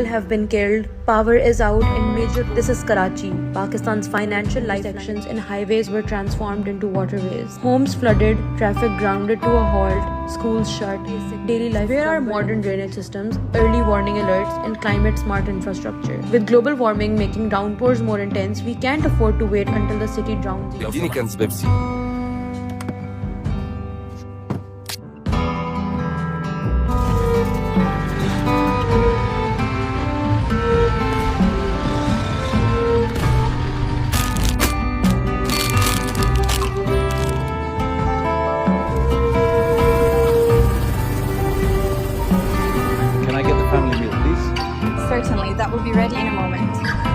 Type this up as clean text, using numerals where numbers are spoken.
have been killed. Power is out in major. This is Karachi. Pakistan's financial life sections and highways were transformed into waterways. Homes flooded, traffic grounded to a halt, schools shut, daily life. Where are modern drainage systems, early warning alerts, and climate-smart infrastructure? With global warming making downpours more intense, we can't afford to wait until the city drowns. اديني كنز بيبسي. Can I get the family meal, please? Certainly, that will be ready in a moment.